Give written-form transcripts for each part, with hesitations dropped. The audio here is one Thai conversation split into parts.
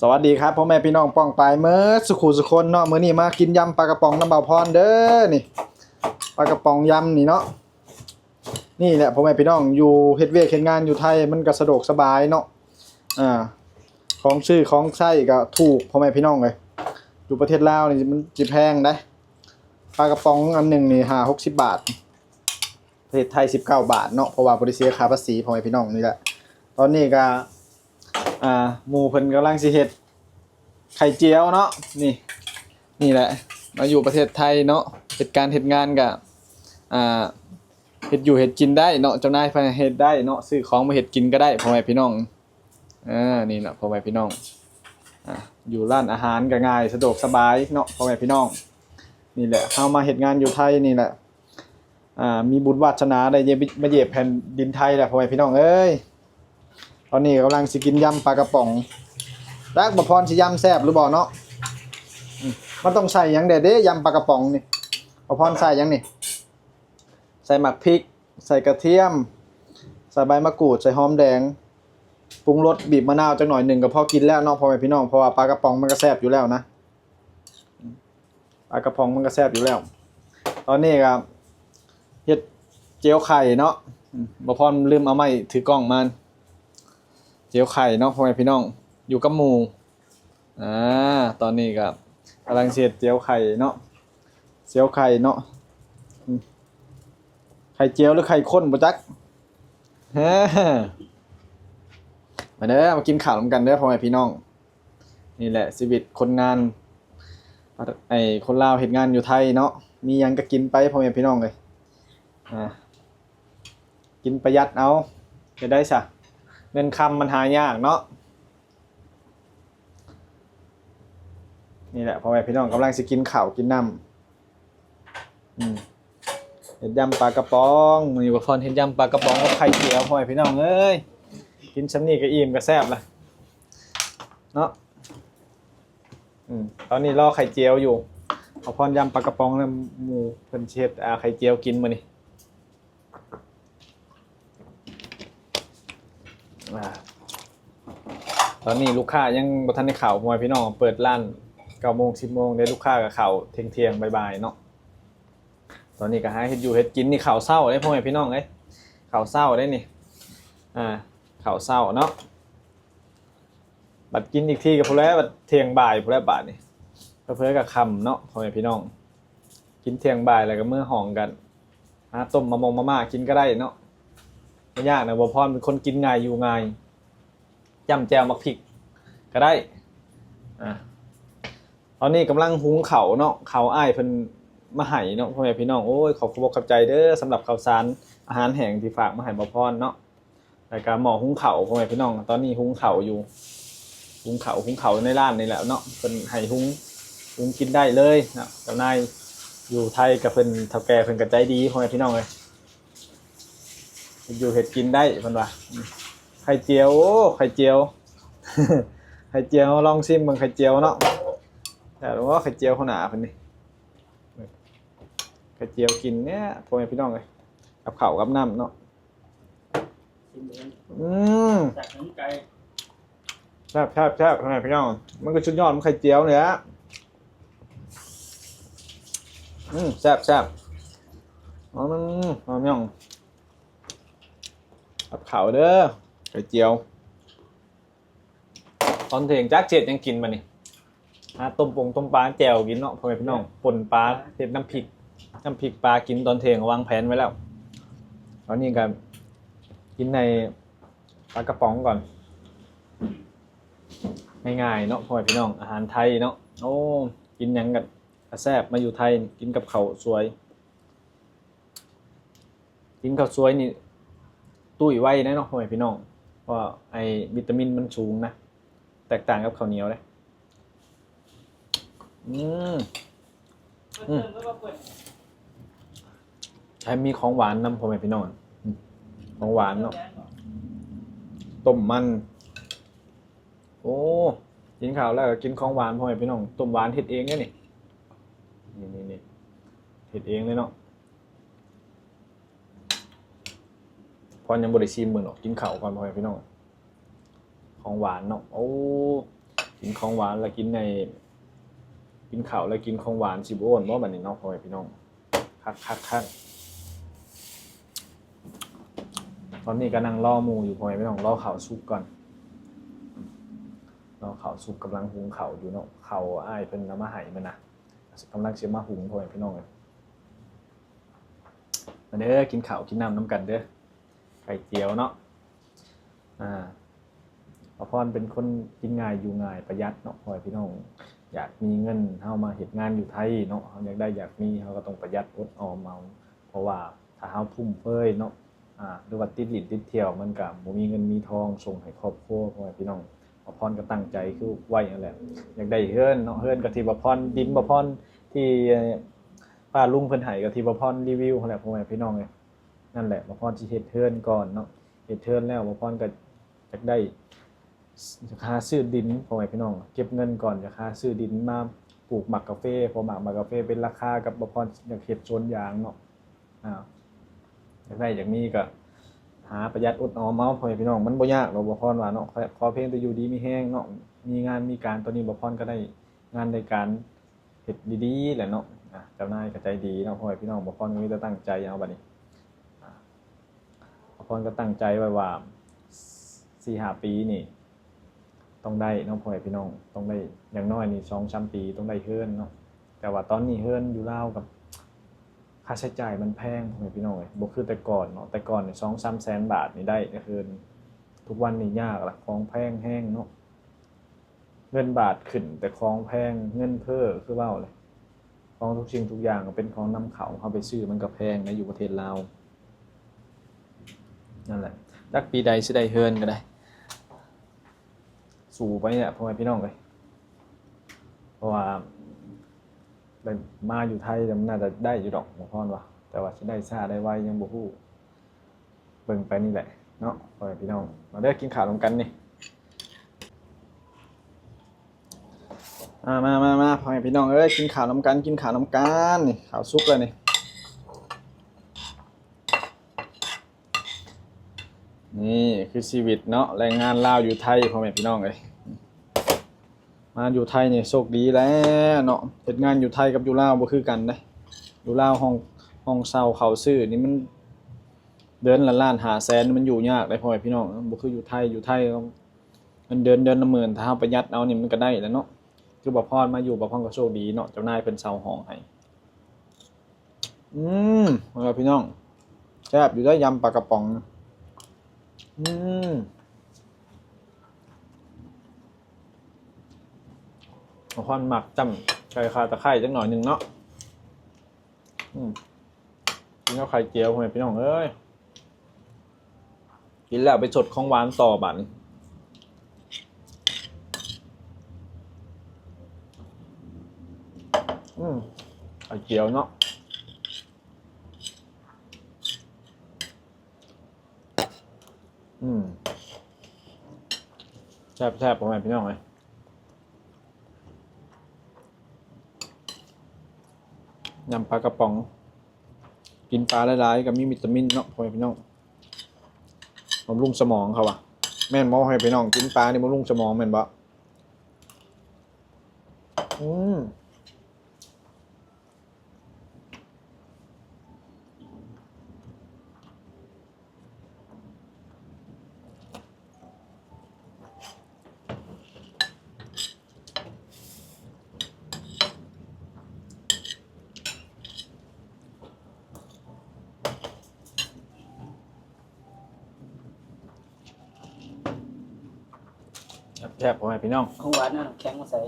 สวัสดีครับพ่อแม่พี่น้องป้องปายเมื่อสุขุสุคนเนาะมื้อนี้มากินยำปลากระป๋องน้ำเบาพรเด้อนี่ปลากระป๋องยำนี่เนาะนี่แหละพ่อแม่พี่น้องอยู่เฮ็ดเวียกเฮ็ดงานอยู่ไทยมันก็สะดวกสบายเนาะอ่าของซื้อของใช้ก็ถูกพ่อแม่พี่น้องเลยอยู่ประเทศลาวนี่มันสิแพงได้ปลากระป๋องอันหนึงนี่50-60 บาทประเทศไทย19 บาทเนาะเพราะว่าบ่ได้เสียค่าภาษีพ่อแม่พี่น้องนี่แหละตอนนี้ก็หมู่เพิ่นกำลังสิเฮ็ดไข่เจียวเนาะนี่แหละมาอยู่ประเทศไทยเนาะเหตุการณ์เหตุงานกับเฮ็ดอยู่เฮ็ดกินได้เนาะเจ้านายพาเฮ็ดได้เนาะซื้อของมาเฮ็ดกินก็ได้พ่อแม่พี่น้องนี่แหละพ่อแม่พี่น้องอยู่ร้านอาหารก็ง่ายสะดวกสบายเนาะพ่อแม่พี่น้องนี่แหละเฮามาเฮ็ดงานอยู่ไทยนี่แหละมีบุญวาสนาได้มาเหยียบแผ่นดินไทยแหละพ่อแม่พี่น้องเอ้ยตอนนี้กำลังสิกินยำปลากระป๋องรักบ่พรสิยำแซ่บหรือบ่เนาะมันต้องใส่หยังเด้ยำปลากระป๋องนี่บ่พรใส่หยังนี่ใส่หมักพริกใส่กระเทียมใส่ใบมะกรูดใส่หอมแดงปรุงรสบีบมะนาวจักหน่อยหนึ่งก็พอกินแล้วเนาะพ่อแม่พี่น้องเพราะว่าปลากระป๋องมันก็แซ่บอยู่แล้วนะปลากระป๋องมันก็แซ่บอยู่แล้วตอนนี้ก็เฮ็ดเจียวไข่เนาะบ่พรลืมเอาไม้ถือกล้องมาเจียวไข่เนาะพ่อแม่พี่น้องอยู่กับหมู่ตอนนี้ก็กำลังเสียดเจียวไข่เนาะเจียวไข่เนาะไข่เจียวหรือไข่ข้นบ่จักมาเด้อมากินข้าวนำกันเด้อพ่อแม่พี่น้องนี่แหละชีวิตคนงานคนลาวเฮ็ดงานอยู่ไทยเนาะมีหยังก็กินไปพ่อแม่พี่น้องเลยกินประหยัดเอาจะได้ซะเงินคำมันหายากเนาะนี่แหละพ่อแม่พี่น้องกำลังสิกินข้าวกินน้ำเห็ดยำปลากระป๋องมื้อนี้บ่พรเห็ดยำปลากระป๋องกับไข่เจียวพ่อแม่พี่น้องเอ้ยกินซำนี้ก็อิ่มก็แซ่บละเนาะตอนนี้รอไข่เจียวอยู่เอาพรยำปลากระป๋องแล้วหมู่เพิ่นสิเฮ็ดไข่เจียวกินมื้อนี้ตอนนี้ลูกค้ายังบ่ทันได้เข้าพ่อแม่พี่น้องเปิดร้าน9 โมง 10 โมงได้ลูกค้าก็เข้าเที่ยงบ่ายๆเนาะตอนนี้ก็หาเฮ็ดอยู่เฮ็ดกินนี่ข้าวเช้าได้พ่อแม่พี่น้องเอ้ยข้าวเช้าได้นี่ข้าวเช้าเนาะบัดกินอีกทีก็พุ่นแล้วบัดเที่ยงบ่ายพุ่นแล้วบาดนี่เพิ่นก็ค่ำเนาะพ่อแม่พี่น้องกินเที่ยงบ่ายแล้วก็มื้อห้องกันต้มมะม่วงมาม่ากินก็ได้เนาะบ่ยากนะบ่พรเป็นคนกินง่ายอยู่ง่ายจ้ำแจ่วมักพริกก็ได้ตอนนี้กำลังหุงข้าวเนาะข้าวอ้ายเพิ่นมาให้เนาะพ่อแม่พี่น้องโอ้ยขอบคุณขอบใจเด้อสำหรับข้าวสารอาหารแห้งที่ฝากมาให้บ่พรเนาะแล้วก็หม้อหุงข้าวพ่อแม่พี่น้องตอนนี้หุงข้าวอยู่หุงข้าวในร้านนี่แหละเนาะเพิ่นให้หุงกินได้เลยนะเจ้านายอยู่ไทยกับเพิ่นเฒ่าแก่เพิ่นก็ใจดีพ่อแม่พี่น้องเอ้ยอยู่เฮ็ดกินได้เพิ่นว่าไข่เจียวไข่เจียวไข่เจียวลองชิมเบิ่งไข่เจียวเนาะแต่ว่าไข่เจียวเขาหนาเพิ่นนี่ไข่เจียวกินเนี่ยพ่อแม่พี่น้องเลยกับข้าวกับน้ำเนาะแซ่บพ่อแม่พี่น้องมันก็ชุดยอดมันไข่เจียวเนี่ยแซ่บหอมย่องกับข้าวเด้อไข่เจียวตอนเที่ยงจักเจ็ดยังกินมานี่ต้มปลาแจ่วกินเนาะพ่อแม่พี่น้องป่นปลาเฮ็ดน้ำพริกปลากินตอนเที่ยงวางแผนไว้แล้วตอนนี้ก็กินในปลากระป๋องก่อนง่ายๆเนาะพ่อแม่พี่น้องอาหารไทยเนาะโอ้กินหยังกันแซ่บมาอยู่ไทยกินกับข้าวสวยกินข้าวสวยนี่ตุ้ยไว้นะเนาะพ่อแม่พี่น้องเพราะไอ้วิตามินมันสูงนะแตกต่างกับข้าวเหนียวเลยใช้มีของหวานนำพ่อแม่พี่น้องของหวานเนาะต้มมันโอ้กินข้าวแล้วก็กินของหวานพ่อแม่พี่น้องต้มหวานเฮ็ดเองเนี่ยนี่เฮ็ดเองเลยเนาะพอยังบ่ได้ชิมมื้อเนาะกินข้าวก่อนพ่อแม่พี่น้องของหวานเนาะโอ้ ของหวานแล้วกินในกินข้าวแล้วกินของหวานสิบโอนบ่บัดนี้เนาะพ่อแม่พี่น้องคักตอนนี้ก็นั่งรอหมู่อยู่พ่อแม่พี่น้องรอข้าวสุกก่อนรอข้าวสุกกำลังหุงข้าวอยู่เนาะข้าวอ้ายเพิ่นเอามาให้มันนะกำลังสิมาหุงพ่อแม่พี่น้องเลยมาเด้อกินข้าวกินน้ำน้ำกันเด้อไข่เจียวเนาะป้าพรเป็นคนกินง่ายอยู่ง่ายประหยัดเนาะพ่อแม่พี่น้องอยากมีเงินเฮามาเฮ็ดงานอยู่ไทยเนาะเฮาอยากมีเฮาก็ต้องประหยัดอดออมเอาเพราะว่าถ้าเฮาทุ่มเฟ้ยเนาะหรือว่าติดลิ้นติดเที่ยวมันก็บ่มีเงินมีทองส่งให้ครอบครัวพ่อแม่พี่น้องป้าพรก็ตั้งใจคือไว้นั่นแหละอยากได้เฮือนเนาะเฮือนก็ที่ป้าพรดินป้าพรที่ป้าลุงเพิ่นให้ก็ที่ป้าพรรีวิวนั่นแหละพ่อแม่พี่น้องเลยนั่นแหละป้าพรสิเฮ็ดเฮือนก่อนเนาะเฮ็ดเฮือนแล้วป้าพรก็อยากได้ค่าซื้อดินพ่อแม่พี่น้องเก็บเงินก่อนจะค่าซื้อดินมาปลูกหมักกาแฟพอหมักกาแฟเป็นราคากับบ่พรอยากเฮ็ดสวนยางเนาะอยากได้อย่างนี้ก็หาประหยัดอดออมเอาพ่อแม่พี่น้องมันบ่ยากหรอกบ่พรว่าเนาะขอเพียงแต่อยู่ดีมีแฮงเนาะมีงานมีการตอนนี้บ่พรก็ได้งานในการเฮ็ดดีๆแหละเนาะเจ้านายก็ใจดีเนาะพ่อแม่พี่น้องบ่พรก็มีแต่ตั้งใจเอาบัดนี้บ่พรก็ตั้งใจไว้ว่า 4-5 ปีนี่ต้องได้น้องพ่อแม่พี่น้องต้องได้อย่างน้อยนี่ 2-3 ปีต้องได้เฮือนเนาะแต่ว่าตอนนี้เฮือนอยู่ลาวกับค่าใช้จ่ายมันแพงพ่อแม่พี่น้องบ่คือแต่ก่อนเนาะแต่ก่อนนี่ 2-3 แสนบาทนี่ได้เฮือนทุกวันนี้ยากละของแพงแฮงเนาะเงินบาทขึ้นแต่ของแพงเงินเฟ้อคือเว้าเลยของทุกสิ่งทุกอย่างเป็นของนำเข้าเฮาไปซื้อมันก็แพงนะอยู่ประเทศลาวนั่นแหละจักปีใดสิได้เฮือนก็ได้สู่ไปเนี่ยพ่อแม่พี่น้องเลยเพราะว่าได้มาอยู่ไทยมันน่าจะได้อยู่ดอกบ่พรว่าแต่ว่าสิได้ช้าได้ไวยังบ่ฮู้เบิ่งไปนี่แหละเนาะพ่อแม่พี่น้องมาเด้อกินข้าวนำกันนี่มาพ่อแม่พี่น้องเอ้ยกินข้าวนำกันนี่ข้าวสุกแล้วนี่คือชีวิตเนาะแรงงานลาวอยู่ไทยพ่อแม่พี่น้องเอ้ยมาอยู่ไทยนี่โชคดีแล้วเนาะเฮ็ดงานอยู่ไทยกับอยู่ลาวบ่คือกันเด้อยู่ลาวห้องเช่าเขาซื้อนี่มันเดือนละล้าน5แสนมันอยู่ยากได้พ่อแม่พี่น้องบ่คืออยู่ไทยเงินเดือนละหมื่นถ้าเฮาประหยัดเอานี่มันก็ได้แหล้วเนาะคือบ่พรมาอยู่บ่พรก็โชคดีเนาะเจ้านายเพิ่นเช่าห้องให้พ่อแม่พี่น้องแซ่บอยู่ได้ยำปลากระป๋องเอาความหมักจำไข่คาตะไคร้จังหน่อยหนึ่งเนาะกินข้าวไข่เจียวพ่อแม่พี่น้องเอ้ยกินแล้วไปสดของหวานต่อบัดไข่เจียวเนาะแซ่บพ่อแม่พี่น้องเลยยำปลากระป๋องกินปลาหลายๆกับมีวิตามินเนาะพ่อแม่พี่น้องบำรุงสมองเขาว่ะแม่นบ่ให้พี่น้องกินปลานี่บำรุงสมองแม่นบ่แซ่บพ่อแม่พี่น้องของหวานน่ะแข็งมาใส่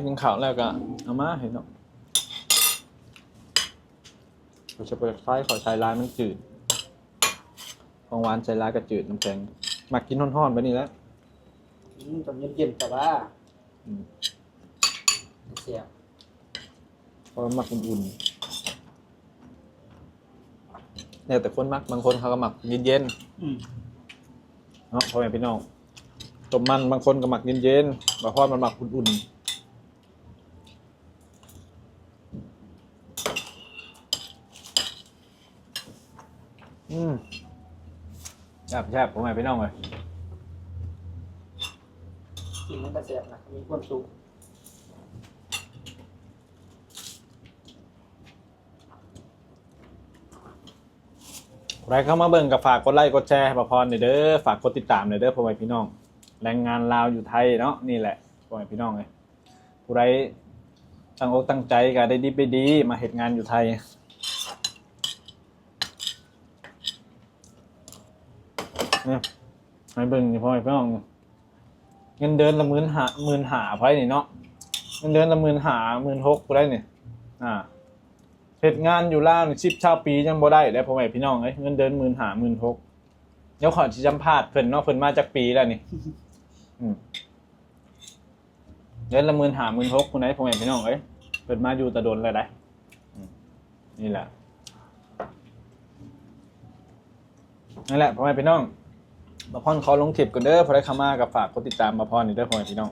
กินข้าวแล้วก็เอามาเห็นเนาะเราจะเปิดไฟขอใช้ลายมันจืดของหวานใช้ลายก็จืดน้ำแข็งมักกินร้อนๆไปนี่แล้วตอนเย็นๆแต่ว่าเสียเพราะมักอุ่นๆเนี่ยแต่คนมักบางคนเขาก็มักเย็นๆเนาะพ่อแม่พี่น้องต้มมันบางคนก็หมักเย็นๆบางคนมันหมักอุ่นๆแซ่บพ่อแม่พี่น้องเลย กินมันก็เสียบนะมีความสุข ใครเข้ามาเบิ่งกับฝากกดไลค์กดแชร์ให้บ่าวพรเด้อฝากกดติดตามเด้อพ่อแม่พี่น้องแรงงานลาวอยู่ไทยเนาะนี่แหละพ่อแม่พี่น้องเลยผู้ใดตั้งอกตั้งใจก็ได้ดีไปดีมาเฮ็ดงานอยู่ไทยเนี่ยให้เบิ่งนี่พ่อแม่พี่น้องเงินเดือนละ15,000ไผนี่เนาะเงินเดือนละ15,000 16,000ผู้ใดนี่เฮ็ดงานอยู่ลาวนี่10-20 ปียังบ่ได้เด้อพ่อแม่พี่น้องเอ้ยเงินเดือน15,000 16,000เดี๋ยวขอสิสัมภาษณ์เพิ่นเนาะเพิ่นมาจากปีแล้วนี่เดือนละ15,000 16,000ผู้ใดพ่อแม่พี่น้องเอ้ยเพิ่นมาอยู่แตะดนแล้วได้นี่แหละนั่นแหละพ่อแม่พี่น้องบ่าวพรขอลงคลิปก่อนเด้อพอได้เข้ามาก็ฝากกดติดตามบ่าวพรนี่เด้อพ่อแม่พี่น้อง